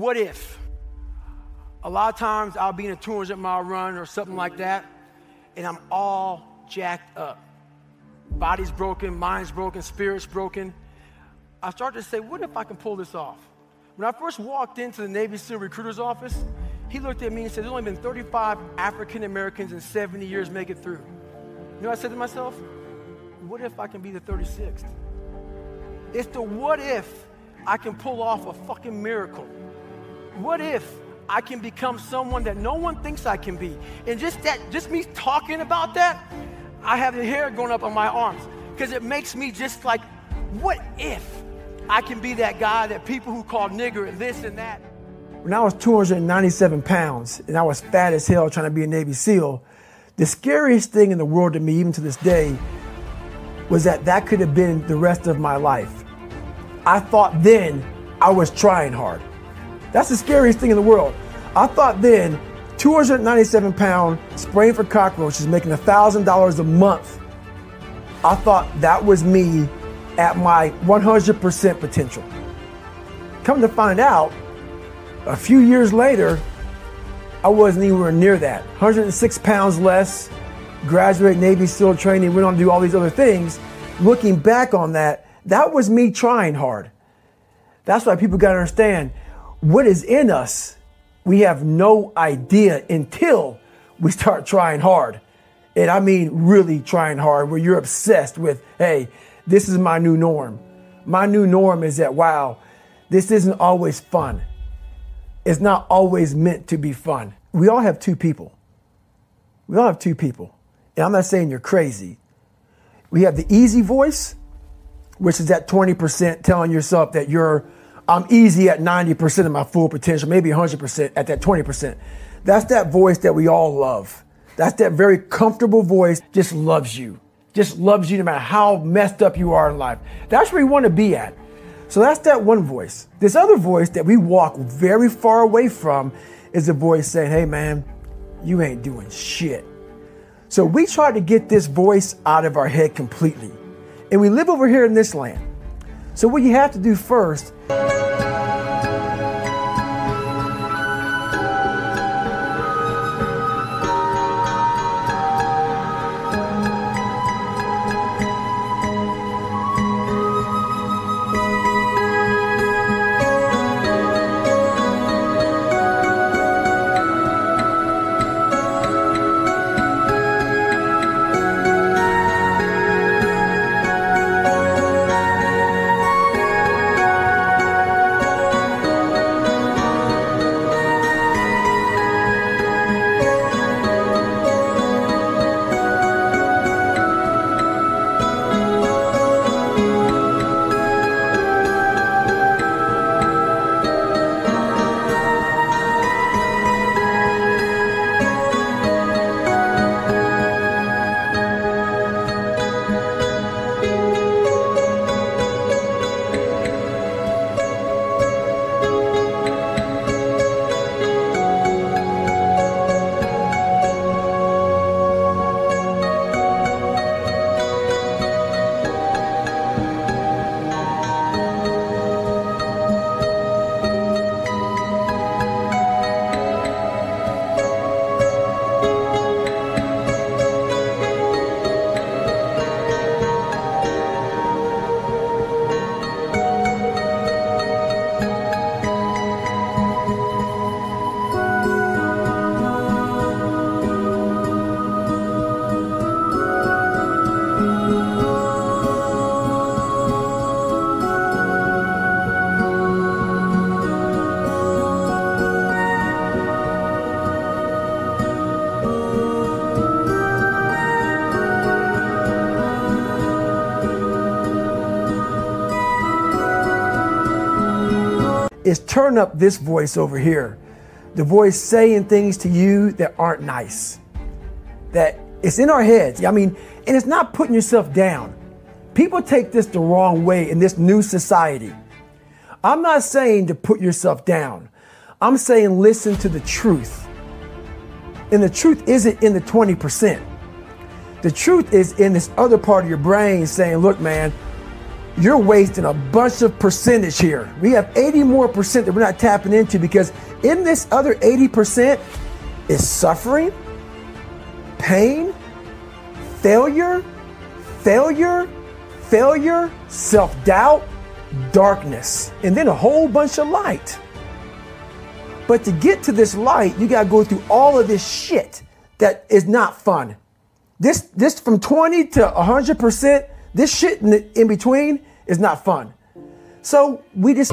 what if? A lot of times I'll be in a 200-mile run or something like that, and I'm all jacked up. Body's broken, mind's broken, spirit's broken. I start to say, what if I can pull this off? When I first walked into the Navy SEAL recruiter's office, he looked at me and said, there's only been 35 African Americans in 70 years make it through. You know what I said to myself? What if I can be the 36th? It's the what if I can pull off a fucking miracle. What if I can become someone that no one thinks I can be? And just me talking about that, I have the hair going up on my arms because it makes me just like, what if I can be that guy that people who call nigger and this and that? When I was 297 pounds and I was fat as hell trying to be a Navy SEAL, the scariest thing in the world to me, even to this day, was that could have been the rest of my life. I thought then I was trying hard. That's the scariest thing in the world. I thought then 297 pound, spraying for cockroaches, making $1,000 a month. I thought that was me at my 100% potential. Come to find out, a few years later, I wasn't anywhere near that. 106 pounds less, graduate Navy SEAL training, went on to do all these other things. Looking back on that, that was me trying hard. That's why people got to understand what is in us. We have no idea until we start trying hard. And I mean really trying hard, where you're obsessed with, hey, this is my new norm. My new norm is that, wow, this isn't always fun. It's not always meant to be fun. We all have two people. We all have two people. And I'm not saying you're crazy. We have the easy voice, which is that 20% telling yourself that I'm easy at 90% of my full potential, maybe 100% at that 20%. That's that voice that we all love. That's that very comfortable voice, just loves you no matter how messed up you are in life. That's where you want to be at. So that's that one voice. This other voice that we walk very far away from is a voice saying, hey man, you ain't doing shit. So we try to get this voice out of our head completely. And we live over here in this land. So what you have to do first is turn up this voice over here. The voice saying things to you that aren't nice. That it's in our heads. I mean, and it's not putting yourself down. People take this the wrong way in this new society. I'm not saying to put yourself down. I'm saying listen to the truth. And the truth isn't in the 20%. The truth is in this other part of your brain saying, look, man, you're wasting a bunch of percentage here. We have 80 more percent that we're not tapping into, because in this other 80% is suffering, pain, failure, self-doubt, darkness, and then a whole bunch of light. But to get to this light, you gotta go through all of this shit that is not fun. This from 20 to 100%, this shit in between is not fun. So we just...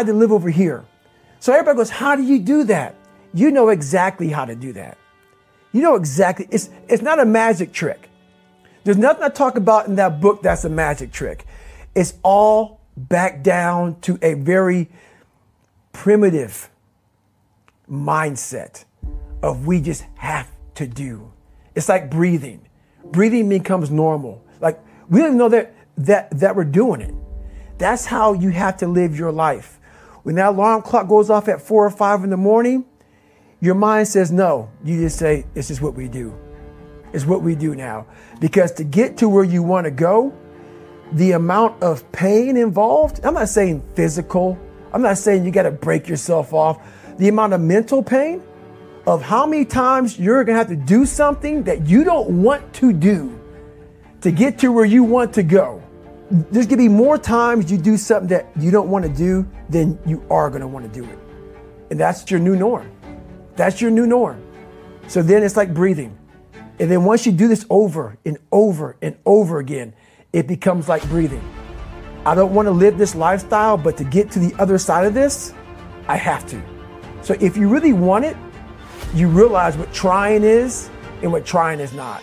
To live over here. So everybody goes, how do you do that? You know exactly how to do that. You know exactly. It's not a magic trick. There's nothing I talk about in that book that's a magic trick. It's all back down to a very primitive mindset of we just have to do. It's like breathing. Breathing becomes normal. Like we don't even know that we're doing it. That's how you have to live your life. When that alarm clock goes off at 4 or 5 in the morning, your mind says no. You just say, it's just what we do. It's what we do now. Because to get to where you want to go, the amount of pain involved, I'm not saying physical, I'm not saying you got to break yourself off. The amount of mental pain of how many times you're going to have to do something that you don't want to do to get to where you want to go. There's going to be more times you do something that you don't want to do than you are going to want to do it. And that's your new norm. That's your new norm. So then it's like breathing. And then once you do this over and over and over again, it becomes like breathing. I don't want to live this lifestyle, but to get to the other side of this, I have to. So if you really want it, you realize what trying is and what trying is not.